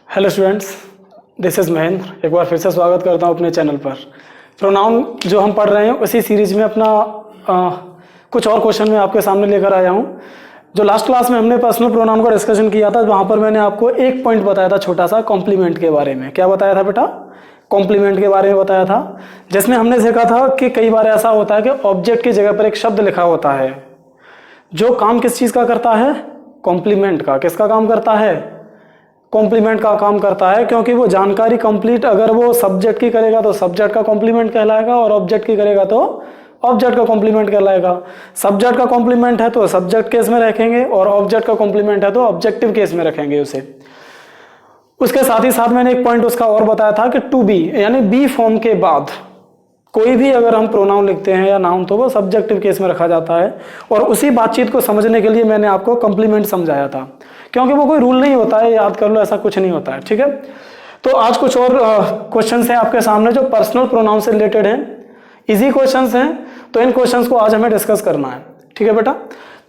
Hello students, this is Mahendra. एक बार फिर से स्वागत करता हूँ अपने चैनल पर। प्रोनाउन जो हम पढ़ रहे हैं उसी सीरीज में अपना कुछ और क्वेश्चन मैं आपके सामने लेकर आया हूँ। जो लास्ट क्लास में हमने पर्सनल प्रोनाउन का डिस्कशन किया था, वहाँ पर मैंने आपको एक पॉइंट बताया था छोटा सा, कॉम्प्लीमेंट के बारे में। क्या बताया था बेटा? कॉम्प्लीमेंट के बारे में बताया था, जिसमें हमने देखा था कि कई बार ऐसा होता है कि ऑब्जेक्ट की जगह पर एक शब्द लिखा होता है जो काम किस चीज़ का करता है? कॉम्प्लीमेंट का। किसका काम करता है? कॉम्प्लीमेंट का काम करता है, क्योंकि वो जानकारी कंप्लीट अगर वो सब्जेक्ट की करेगा तो सब्जेक्ट का कॉम्प्लीमेंट कहलाएगा, और ऑब्जेक्ट की करेगा तो ऑब्जेक्ट का कॉम्प्लीमेंट कहलाएगा। सब्जेक्ट का कॉम्प्लीमेंट है तो सब्जेक्ट केस में रखेंगे, और ऑब्जेक्ट का कॉम्प्लीमेंट है तो ऑब्जेक्टिव केस में रखेंगे उसे। उसके साथ ही साथ मैंने एक पॉइंट उसका और बताया था कि टू बी यानी बी फॉर्म के बाद कोई भी अगर हम प्रोनाउन लिखते हैं या नाउन तो वो सब्जेक्टिव केस में रखा जाता है। और उसी बातचीत को समझने के लिए मैंने आपको कॉम्प्लीमेंट समझाया था, क्योंकि वो कोई रूल नहीं होता है, याद कर लो, ऐसा कुछ नहीं होता है। ठीक है, तो आज कुछ और क्वेश्चंस हैं आपके सामने जो पर्सनल प्रोनाउन से रिलेटेड हैं। इजी क्वेश्चंस हैं, तो इन क्वेश्चंस को आज हमें डिस्कस करना है। ठीक है बेटा,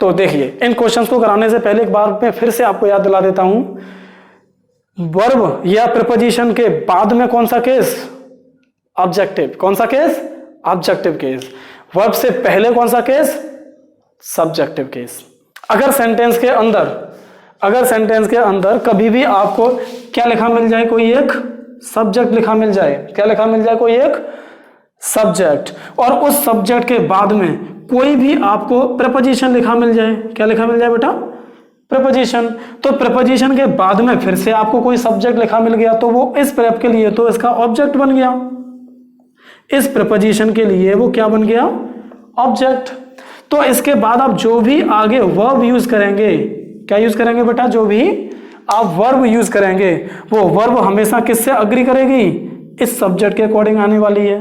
तो देखिए, इन क्वेश्चंस को कराने से पहले एक बार मैं फिर से आपको याद दिला देता हूं। वर्ब या प्रीपोजिशन के बाद में कौन सा केस? ऑब्जेक्टिव। कौन सा केस? Objective case. वर्ब से पहले कौन सा केस? Subjective case. अगर सेंटेंस के अंदर कभी भी आपको क्या लिखा मिल जाए? कोई एक सब्जेक्ट लिखा मिल जाए। क्या लिखा मिल जाए? कोई एक सब्जेक्ट, और उस सब्जेक्ट के बाद में कोई भी आपको प्रीपोजिशन लिखा मिल जाए। क्या लिखा मिल जाए बेटा? प्रीपोजिशन। तो प्रीपोजिशन के बाद में फिर से आपको कोई सब्जेक्ट लिखा मिल गया तो वो इस प्रेप के लिए तो इसका ऑब्जेक्ट बन गया। इस प्रीपोजिशन के लिए वो क्या बन गया? ऑब्जेक्ट। तो इसके बाद आप जो भी आगे वर्ब यूज करेंगे, क्या यूज करेंगे बेटा? जो भी आप वर्ब यूज करेंगे वो वर्ब हमेशा किससे अग्री करेगी? इस सब्जेक्ट के अकॉर्डिंग आने वाली है,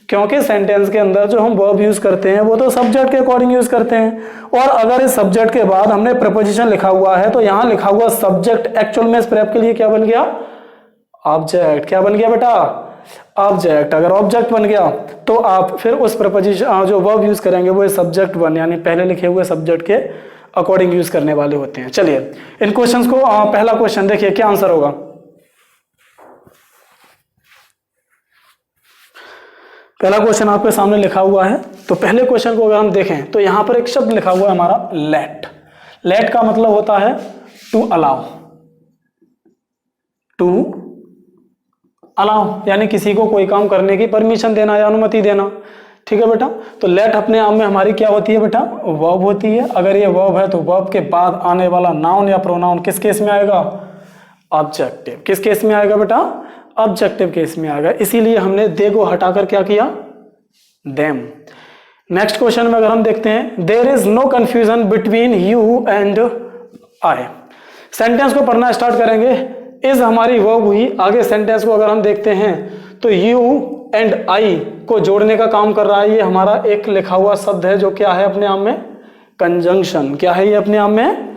क्योंकि सेंटेंस के अंदर जो हम वर्ब यूज करते हैं वो तो सब्जेक्ट के अकॉर्डिंग यूज करते हैं। और अगर इस सब्जेक्ट के बाद हमने प्रीपोजिशन लिखा हुआ है तो यहां लिखा हुआ सब्जेक्ट एक्चुअल में इस प्रेप के लिए क्या बन गया? ऑब्जेक्ट। क्या बन गया बेटा? ऑब्जेक्ट। अगर ऑब्जेक्ट बन गया तो आप फिर उस प्रीपोजिशन जो वर्ब यूज करेंगे वो सब्जेक्ट बन यानी पहले लिखे हुए सब्जेक्ट के अकॉर्डिंग यूज करने वाले होते हैं। चलिए इन क्वेश्चंस को, पहला क्वेश्चन देखिए क्या आंसर होगा। पहला क्वेश्चन आपके सामने लिखा हुआ है, तो पहले क्वेश्चन को अगर हम देखें तो यहां पर एक शब्द लिखा हुआ है हमारा लेट। लेट का मतलब होता है टू अलाउ। टू अलाउ यानी किसी को कोई काम करने की परमिशन देना या अनुमति देना। ठीक है बेटा, तो लेट अपने आप में हमारी क्या होती है बेटा? वर्ब होती है। अगर ये वर्ब है तो वर्ब के बाद आने वाला नाउन या प्रोनाउन किस केस में आएगा? ऑब्जेक्टिव। किस केस में आएगा बेटा? ऑब्जेक्टिव केस में आएगा। इसीलिए हमने दे को हटाकर क्या किया? देम। नेक्स्ट क्वेश्चन में अगर हम देखते हैं, there is no confusion between you and I. Sentence को पढ़ना स्टार्ट करेंगे। इज हमारी वर्ब हुई। आगे सेंटेंस को अगर हम देखते हैं तो यू एंड आई को जोड़ने का काम कर रहा है। ये हमारा एक लिखा हुआ शब्द है जो क्या है अपने आप में? कंजंक्शन। क्या है ये अपने आप में?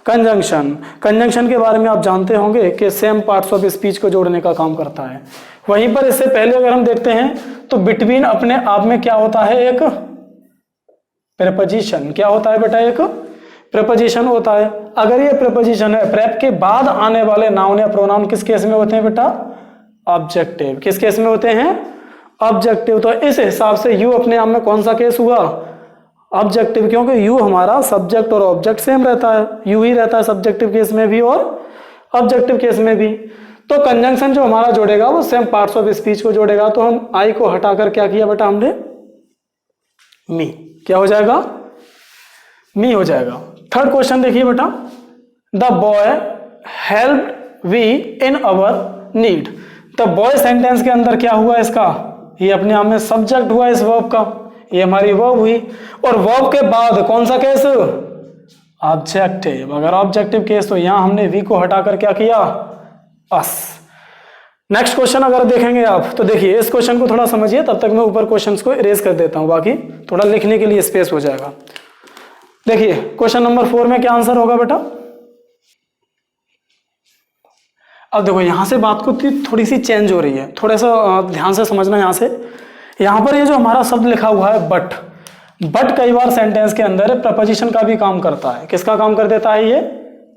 कंजंक्शन। कंजंक्शन के बारे में आप जानते होंगे कि सेम पार्ट्स ऑफ स्पीच को जोड़ने का काम करता है। वहीं पर इससे पहले अगर हम देखते हैं तो बिटवीन अपने आप में क्या होता है? एक प्रीपोजिशन। क्या होता है बेटा? एक प्रीपोजिशन होता है। अगर ये प्रीपोजिशन है, प्रेप के बाद आने वाले नाउन या प्रोनाउन किस केस में होते हैं बेटा? ऑब्जेक्टिव। किस केस में होते हैं? ऑब्जेक्टिव। तो इस हिसाब से यू अपने आप में कौन सा केस हुआ? ऑब्जेक्टिव, क्योंकि यू हमारा सब्जेक्ट और ऑब्जेक्ट सेम रहता है। यू ही रहता है सब्जेक्टिव केस में भी और ऑब्जेक्टिव केस में भी। तो कंजंक्शन जो हमारा जोड़ेगा वो सेम पार्ट्स ऑफ स्पीच को जोड़ेगा। तो हम आई को हटाकर क्या किया बेटा हमने? मी। क्या हो जाएगा? मी हो जाएगा। थर्ड क्वेश्चन देखिए बेटा, the boy helped we in our need. The boy sentence के अंदर क्या हुआ इसका? ये अपने आप में सब्जेक्ट हुआ इस वर्ब का। ये हमारी वर्ब हुई, और वर्ब के बाद कौन सा केस? ऑब्जेक्टिव। अगर ऑब्जेक्टिव केस तो यहां हमने वी को हटाकर क्या किया? अस। नेक्स्ट क्वेश्चन अगर देखेंगे आप तो देखिए, इस क्वेश्चन को थोड़ा समझिए, तब तक मैं ऊपर क्वेश्चंस को इरेज कर देता हूं, बाकी थोड़ा लिखने के लिए स्पेस हो जाएगा। देखिए क्वेश्चन नंबर 4 में क्या आंसर होगा बेटा? अब देखो यहां से बात को थोड़ी सी चेंज हो रही है, थोड़ा सा ध्यान से समझना। यहां पर ये जो हमारा शब्द लिखा हुआ है बट, बट कई बार सेंटेंस के अंदर प्रपोजिशन का भी काम करता है। किसका काम कर देता है ये?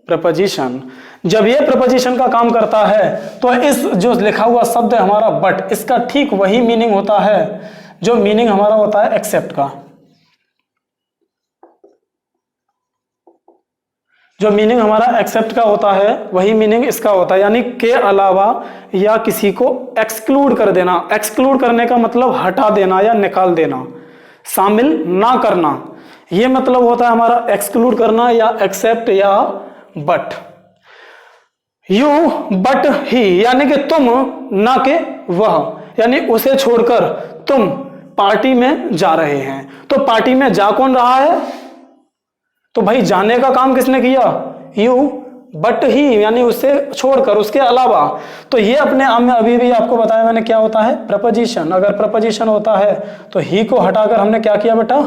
प्रपोजिशन। जब ये प्रपोजिशन का काम करता है तो इस जो लिखा हुआ शब्द है हमारा बट, इसका ठीक वही मीनिंग होता है जो मीनिंग हमारा होता है एक्सेप्ट का। जो मीनिंग हमारा एक्सेप्ट का होता है वही मीनिंग इसका होता है, यानी के अलावा या किसी को एक्सक्लूड कर देना। एक्सक्लूड करने का मतलब हटा देना या निकाल देना, शामिल ना करना, ये मतलब होता है हमारा एक्सक्लूड करना या एक्सेप्ट या बट। यू बट ही, यानी कि तुम ना के वह, यानी उसे छोड़कर तुम पार्टी में जा रहे हैं। तो पार्टी में जा कौन रहा है? तो भाई जाने का काम किसने किया? यू बट ही, यानी उससे छोड़कर, उसके अलावा। तो ये अपने आप में अभी भी आपको बताया मैंने क्या होता है? प्रपोजिशन। अगर प्रपोजिशन होता है तो ही को हटाकर हमने क्या किया बेटा?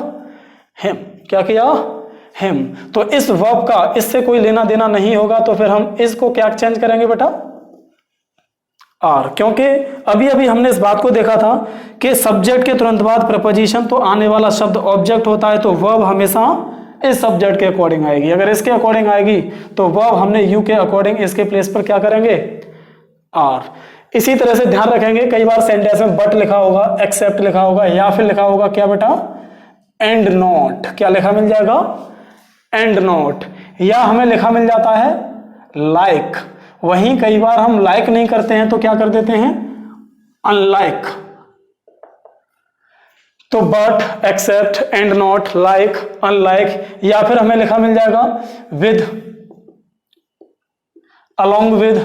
हिम। क्या किया? हिम। तो इस वर्ब का इससे कोई लेना देना नहीं होगा, तो फिर हम इसको क्या चेंज करेंगे बेटा? आर। क्योंकि अभी अभी हमने इस बात को देखा था कि सब्जेक्ट के तुरंत बाद प्रपोजिशन तो आने वाला शब्द ऑब्जेक्ट होता है, तो वर्ब हमेशा इस सब्जेक्ट के अकॉर्डिंग आएगी। अगर इसके अकॉर्डिंग आएगी तो वर्ब हमने यू के अकॉर्डिंग इसके प्लेस पर क्या करेंगे? आर। इसी तरह से ध्यान रखेंगे, कई बार सेंटेंस में बट लिखा होगा, एक्सेप्ट लिखा होगा, या फिर लिखा होगा क्या बेटा? And not. क्या लिखा मिल जाएगा? And not. या हमें लिखा मिल जाता है लाइक। वहीं कई बार हम लाइक नहीं करते हैं तो क्या कर देते हैं? अनलाइक। तो but, except, and not, like, unlike. या फिर हमें लिखा मिल जाएगा with, along with,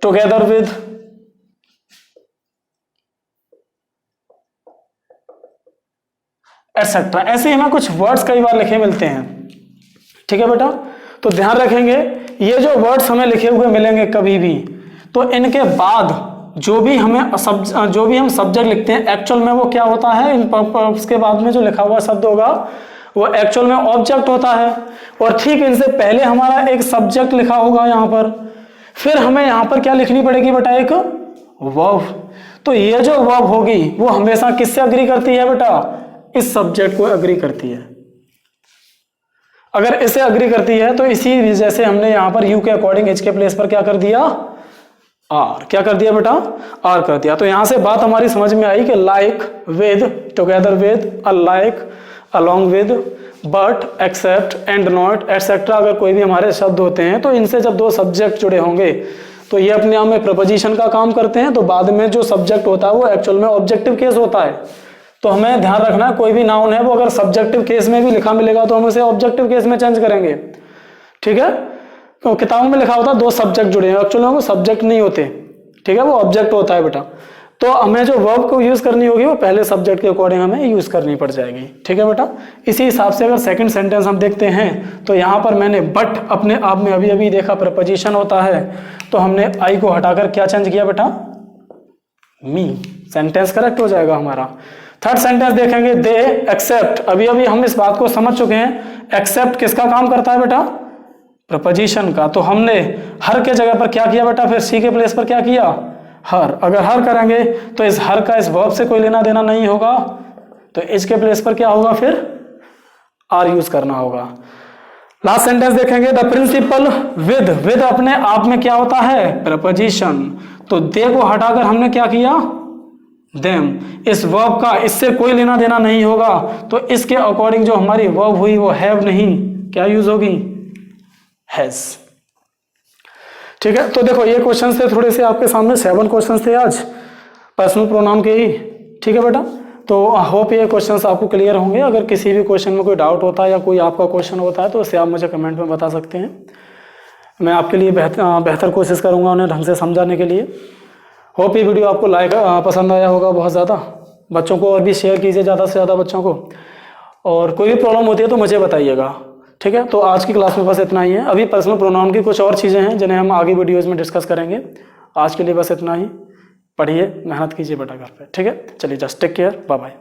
together with, etcetera. ऐसे हमें कुछ वर्ड्स कई बार लिखे मिलते हैं। ठीक है बेटा, तो ध्यान रखेंगे ये जो वर्ड्स हमें लिखे हुए मिलेंगे कभी भी, तो इनके बाद जो भी हम सब्जेक्ट लिखते हैं एक्चुअल में वो क्या होता है? इन पर्पस के बाद में जो लिखा हुआ शब्द होगा वो एक्चुअल में ऑब्जेक्ट होता है। और ठीक इनसे पहले हमारा एक सब्जेक्ट लिखा होगा यहाँ पर, फिर हमें यहाँ पर क्या लिखनी पड़ेगी बेटा? एक वर्ब। तो ये जो वर्ब होगी वो हमेशा किससे अग्री करती है बेटा? इस सब्जेक्ट को अग्री करती है। अगर इसे अग्री करती है तो इसी वजह से हमने यहाँ पर यू के अकॉर्डिंग एच के प्लेस पर क्या कर दिया? आर। क्या कर दिया बेटा? आर कर दिया। तो यहां से बात हमारी समझ में आई कि like, with, together with, alike, along with, but, except, and not, etcetera. अगर कोई भी हमारे शब्द होते हैं तो इनसे जब दो सब्जेक्ट जुड़े होंगे तो ये अपने आप में प्रपोजिशन का काम करते हैं, तो बाद में जो सब्जेक्ट होता है वो एक्चुअल में ऑब्जेक्टिव केस होता है। तो हमें ध्यान रखना है कोई भी नाउन है वो अगर सब्जेक्टिव केस में भी लिखा मिलेगा तो हम उसे ऑब्जेक्टिव केस में चेंज करेंगे। ठीक है, तो किताबों में लिखा होता है दो सब्जेक्ट जुड़े हैं, एक्चुअली वो सब्जेक्ट नहीं होते। ठीक है, वो ऑब्जेक्ट होता है बेटा। तो हमें जो वर्ब को यूज करनी होगी वो पहले सब्जेक्ट के अकॉर्डिंग हमें यूज करनी पड़ जाएगी। ठीक है बेटा, इसी हिसाब से अगर सेकंड सेंटेंस हम देखते हैं तो यहाँ पर मैंने बट अपने आप में अभी अभी देखा प्रपोजिशन होता है, तो हमने आई को हटाकर क्या चेंज किया बेटा? मी। सेंटेंस करेक्ट हो जाएगा हमारा। थर्ड सेंटेंस देखेंगे, दे एक्सेप्ट। अभी अभी हम इस बात को समझ चुके हैं, एक्सेप्ट किसका काम करता है बेटा? प्रपोजिशन का। तो हमने हर के जगह पर क्या किया बेटा? फिर सी के प्लेस पर क्या किया? हर। अगर हर करेंगे तो इस हर का इस वर्ब से कोई लेना देना नहीं होगा, तो इज के प्लेस पर क्या होगा? फिर आर यूज करना होगा। लास्ट सेंटेंस देखेंगे, द प्रिंसिपल विद। विद अपने आप में क्या होता है? प्रपोजिशन। तो दे को हटाकर हमने क्या किया? देम। इस वर्ब का इससे कोई लेना देना नहीं होगा, तो इसके अकॉर्डिंग जो हमारी वर्ब हुई वो हैव नहीं, क्या यूज होगी? हैज। ठीक है, तो देखो ये क्वेश्चन थे थोड़े से आपके सामने, 7 क्वेश्चन थे आज पर्सनल प्रोनाउन के ही। ठीक है बेटा, तो होप ये क्वेश्चंस आपको क्लियर होंगे। अगर किसी भी क्वेश्चन में कोई डाउट होता है या कोई आपका क्वेश्चन होता है तो उससे आप मुझे कमेंट में बता सकते हैं। मैं आपके लिए बेहतर कोशिश करूंगा उन्हें ढंग से समझाने के लिए। होप ये वीडियो आपको पसंद आया होगा बहुत ज़्यादा। बच्चों को और भी शेयर कीजिए ज़्यादा से ज़्यादा बच्चों को, और कोई भी प्रॉब्लम होती है तो मुझे बताइएगा। ठीक है, तो आज की क्लास में बस इतना ही है। अभी पर्सनल प्रोनाउन की कुछ और चीज़ें हैं जिन्हें हम आगे वीडियोज़ में डिस्कस करेंगे। आज के लिए बस इतना ही। पढ़िए, मेहनत कीजिए बेटा घर पे। ठीक है, चलिए, just take care, bye bye.